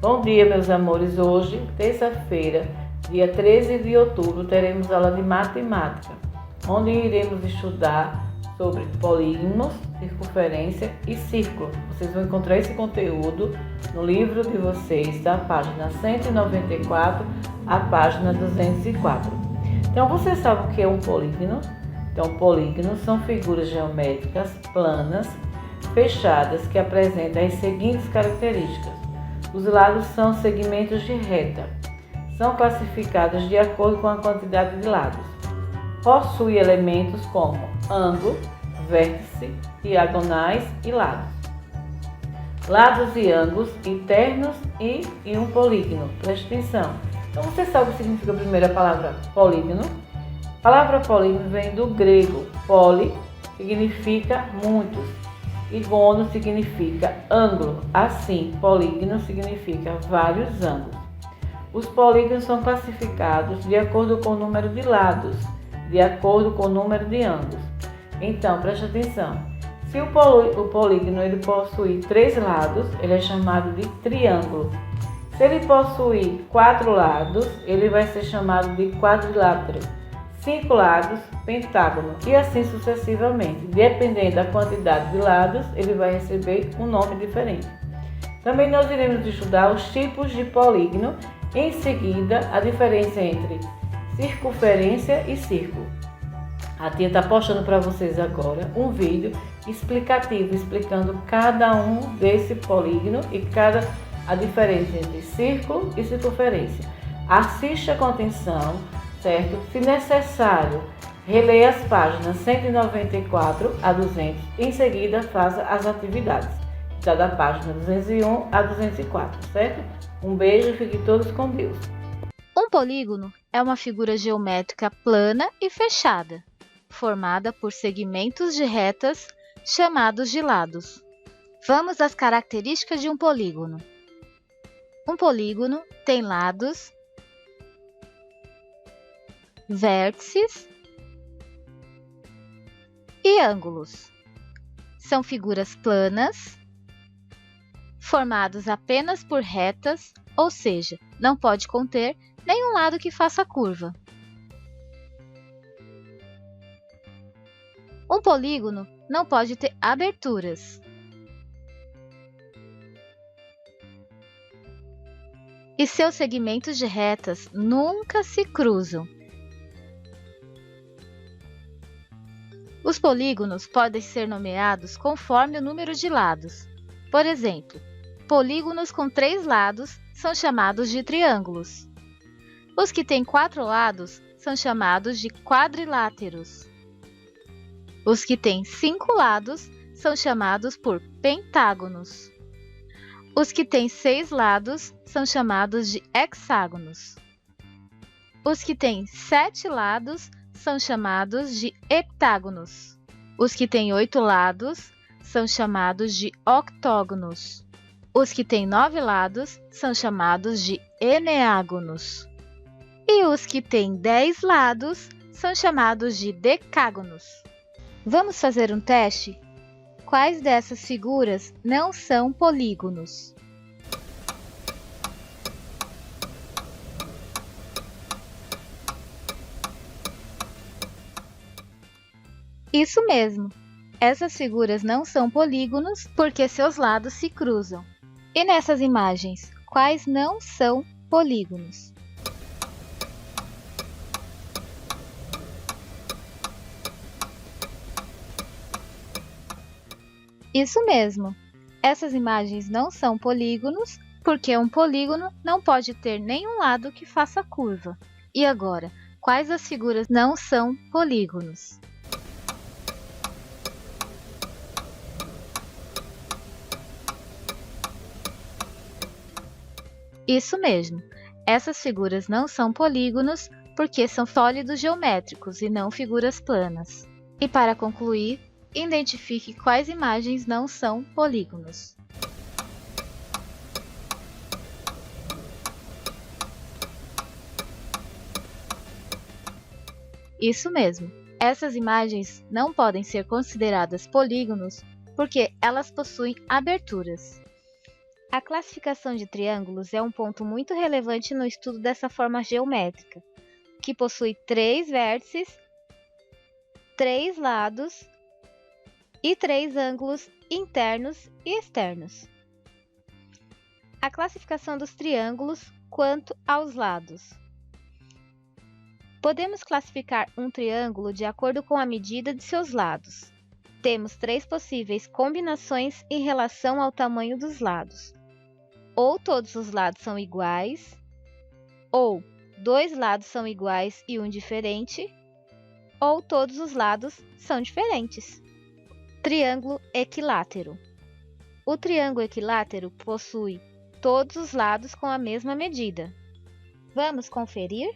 Bom dia, meus amores. Hoje, terça-feira, dia 13 de outubro, teremos aula de matemática, onde iremos estudar sobre polígonos, circunferência e círculo. Vocês vão encontrar esse conteúdo no livro de vocês, da página 194 à página 204. Então, você sabe o que é um polígono? Então, polígonos são figuras geométricas planas, fechadas, que apresentam as seguintes características. Os lados são segmentos de reta. São classificados de acordo com a quantidade de lados. Possui elementos como ângulo, vértice, diagonais e lados. Lados e ângulos internos e um polígono. Preste atenção. Então, você sabe o que significa a primeira palavra polígono? A palavra polígono vem do grego. Poli significa muitos e gono significa ângulo. Assim, polígono significa vários ângulos. Os polígonos são classificados de acordo com o número de lados, de acordo com o número de ângulos. Então, preste atenção. Se o polígono ele possui 3 lados, ele é chamado de triângulo. Se ele possuir 4 lados, ele vai ser chamado de quadrilátero. 5 lados, pentágono, e assim sucessivamente. Dependendo da quantidade de lados, ele vai receber um nome diferente. Também nós iremos estudar os tipos de polígono, em seguida a diferença entre circunferência e círculo. A tia está postando para vocês agora um vídeo explicativo, explicando cada um desse polígono e a diferença entre círculo e circunferência. Assista com atenção, certo? Se necessário, releia as páginas 194 a 200. Em seguida, faça as atividades. Está da página 201 a 204, certo? Um beijo e fiquem todos com Deus. Um polígono é uma figura geométrica plana e fechada, formada por segmentos de retas chamados de lados. Vamos às características de um polígono. Um polígono tem lados, vértices e ângulos. São figuras planas, formados apenas por retas, ou seja, não pode conter nenhum lado que faça curva. Um polígono não pode ter aberturas. E seus segmentos de retas nunca se cruzam. Os polígonos podem ser nomeados conforme o número de lados. Por exemplo, polígonos com 3 lados são chamados de triângulos. Os que têm 4 lados são chamados de quadriláteros. Os que têm 5 lados são chamados por pentágonos. Os que têm 6 lados são chamados de hexágonos. Os que têm 7 lados são chamados de heptágonos. Os que têm 8 lados são chamados de octógonos. Os que têm 9 lados são chamados de eneágonos. E os que têm 10 lados são chamados de decágonos. Vamos fazer um teste? Quais dessas figuras não são polígonos? Isso mesmo! Essas figuras não são polígonos porque seus lados se cruzam. E nessas imagens, quais não são polígonos? Isso mesmo! Essas imagens não são polígonos porque um polígono não pode ter nenhum lado que faça curva. E agora, quais as figuras não são polígonos? Isso mesmo! Essas figuras não são polígonos porque são sólidos geométricos e não figuras planas. E para concluir, identifique quais imagens não são polígonos. Isso mesmo! Essas imagens não podem ser consideradas polígonos porque elas possuem aberturas. A classificação de triângulos é um ponto muito relevante no estudo dessa forma geométrica, que possui 3 vértices, 3 lados e 3 ângulos internos e externos. A classificação dos triângulos quanto aos lados. Podemos classificar um triângulo de acordo com a medida de seus lados. Temos 3 possíveis combinações em relação ao tamanho dos lados. Ou todos os lados são iguais, ou 2 lados são iguais e um diferente, ou todos os lados são diferentes. Triângulo equilátero. O triângulo equilátero possui todos os lados com a mesma medida. Vamos conferir?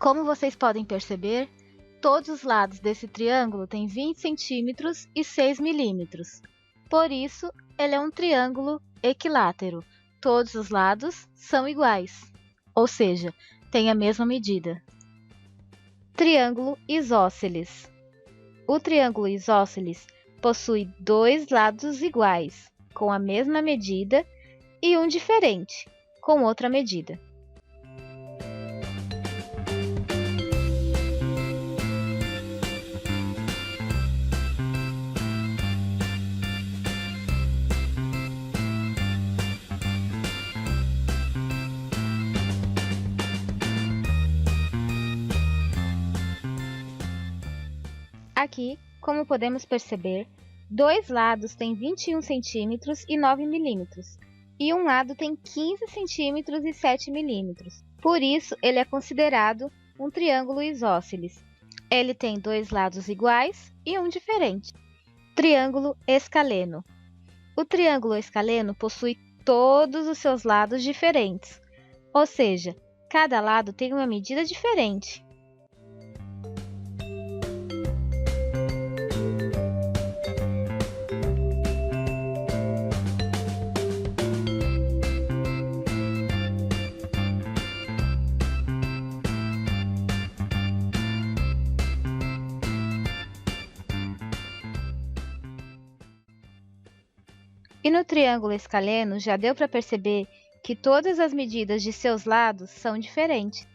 Como vocês podem perceber, todos os lados desse triângulo têm 20 centímetros e 6 milímetros. Por isso, ele é um triângulo equilátero. Todos os lados são iguais, ou seja, têm a mesma medida. Triângulo isósceles. O triângulo isósceles possui 2 lados iguais, com a mesma medida, e um diferente, com outra medida. Aqui, como podemos perceber, 2 lados têm 21 centímetros e 9 milímetros, e um lado tem 15 centímetros e 7 milímetros. Por isso, ele é considerado um triângulo isósceles. Ele tem 2 lados iguais e um diferente. Triângulo escaleno. O triângulo escaleno possui todos os seus lados diferentes, ou seja, cada lado tem uma medida diferente. E no triângulo escaleno já deu para perceber que todas as medidas de seus lados são diferentes.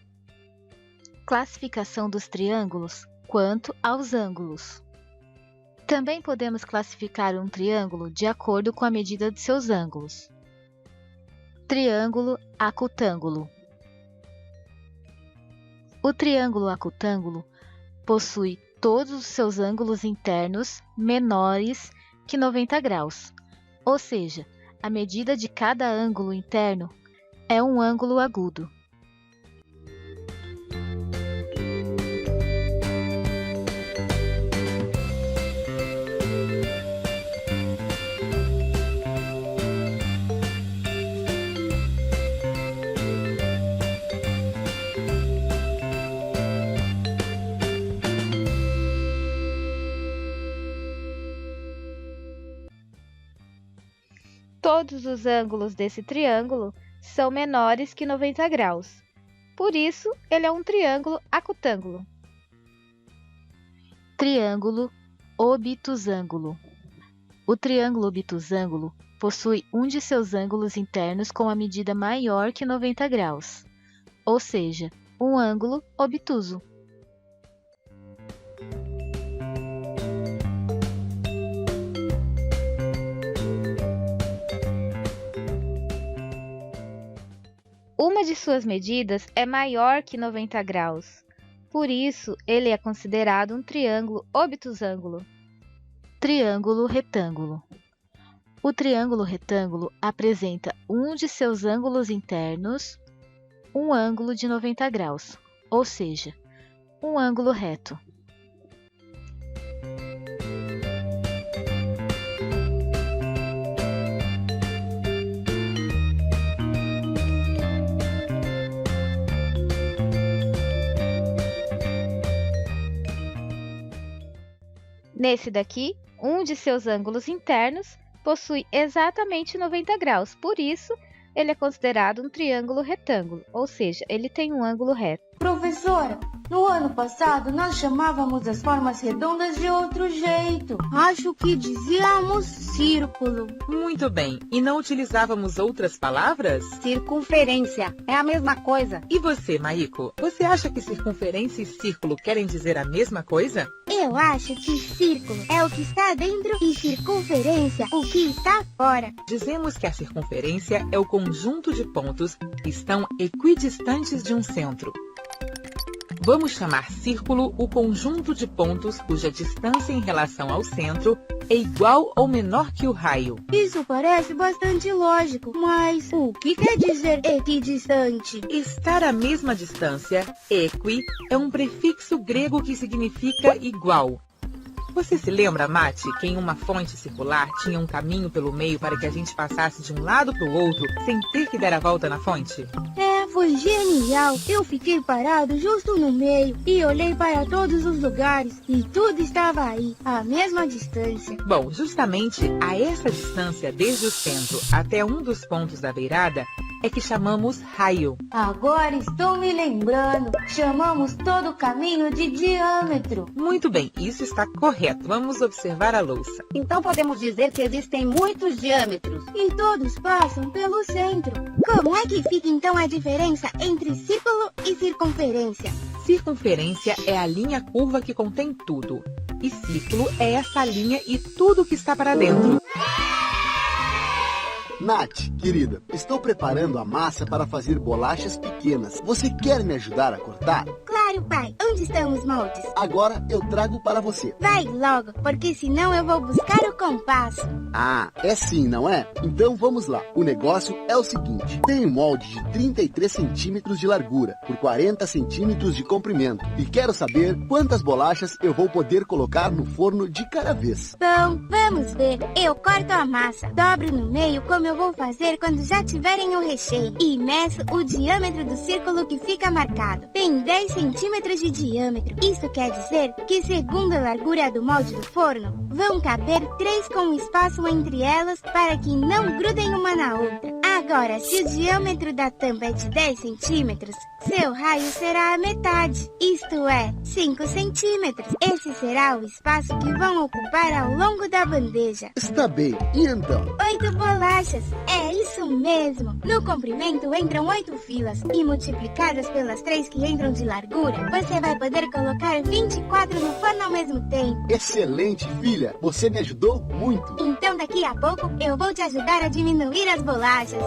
Classificação dos triângulos quanto aos ângulos. Também podemos classificar um triângulo de acordo com a medida de seus ângulos. Triângulo acutângulo. O triângulo acutângulo possui todos os seus ângulos internos menores que 90 graus. Ou seja, a medida de cada ângulo interno é um ângulo agudo. Todos os ângulos desse triângulo são menores que 90 graus. Por isso, ele é um triângulo acutângulo. Triângulo obtusângulo. O triângulo obtusângulo possui um de seus ângulos internos com a medida maior que 90 graus, ou seja, um ângulo obtuso. Uma de suas medidas é maior que 90 graus, por isso ele é considerado um triângulo obtusângulo. Triângulo retângulo. O triângulo retângulo apresenta um de seus ângulos internos, um ângulo de 90 graus, ou seja, um ângulo reto. Nesse daqui, um de seus ângulos internos possui exatamente 90 graus, por isso ele é considerado um triângulo retângulo, ou seja, ele tem um ângulo reto. Professora, no ano passado nós chamávamos as formas redondas de outro jeito. Acho que dizíamos círculo. Muito bem. E não utilizávamos outras palavras? Circunferência. É a mesma coisa. E você, Maíko? Você acha que circunferência e círculo querem dizer a mesma coisa? Eu acho que círculo é o que está dentro e circunferência o que está fora. Dizemos que a circunferência é o conjunto de pontos que estão equidistantes de um centro. Vamos chamar círculo o conjunto de pontos cuja distância em relação ao centro é igual ou menor que o raio. Isso parece bastante lógico, mas o que quer dizer equidistante? Estar à mesma distância, equi, é um prefixo grego que significa igual. Você se lembra, Mati, que em uma fonte circular tinha um caminho pelo meio para que a gente passasse de um lado para o outro sem ter que dar a volta na fonte? Foi genial! Eu fiquei parado justo no meio e olhei para todos os lugares e tudo estava aí, à mesma distância. Bom, justamente a essa distância desde o centro até um dos pontos da beirada é que chamamos raio. Agora estou me lembrando, chamamos todo o caminho de diâmetro. Muito bem, isso está correto. Vamos observar a louça. Então podemos dizer que existem muitos diâmetros. E todos passam pelo centro. Como é que fica então a diferença entre círculo e circunferência? Circunferência é a linha curva que contém tudo. E círculo é essa linha e tudo que está para dentro. Nath, querida, estou preparando a massa para fazer bolachas pequenas. Você quer me ajudar a cortar? Claro, pai. Onde estão os moldes? Agora eu trago para você. Vai logo, porque senão eu vou buscar o compasso. Ah, é sim, não é? Então vamos lá. O negócio é o seguinte. Tem um molde de 33 centímetros de largura por 40 centímetros de comprimento. E quero saber quantas bolachas eu vou poder colocar no forno de cada vez. Bom, vamos ver. Eu corto a massa, dobro no meio como eu vou fazer quando já tiverem o recheio. E meço o diâmetro do círculo que fica marcado. Tem 10 centímetros de diâmetro. Isso quer dizer que, segundo a largura do molde do forno, vão caber 3 com espaço entre elas para que não grudem uma na outra. Agora, se o diâmetro da tampa é de 10 centímetros, seu raio será a metade, isto é, 5 centímetros. Esse será o espaço que vão ocupar ao longo da bandeja. Está bem, e então? 8 bolachas, é isso mesmo. No comprimento entram 8 filas e multiplicadas pelas 3 que entram de largura, você vai poder colocar 24 no forno ao mesmo tempo. Excelente, filha. Você me ajudou muito. Então daqui a pouco eu vou te ajudar a diminuir as bolachas.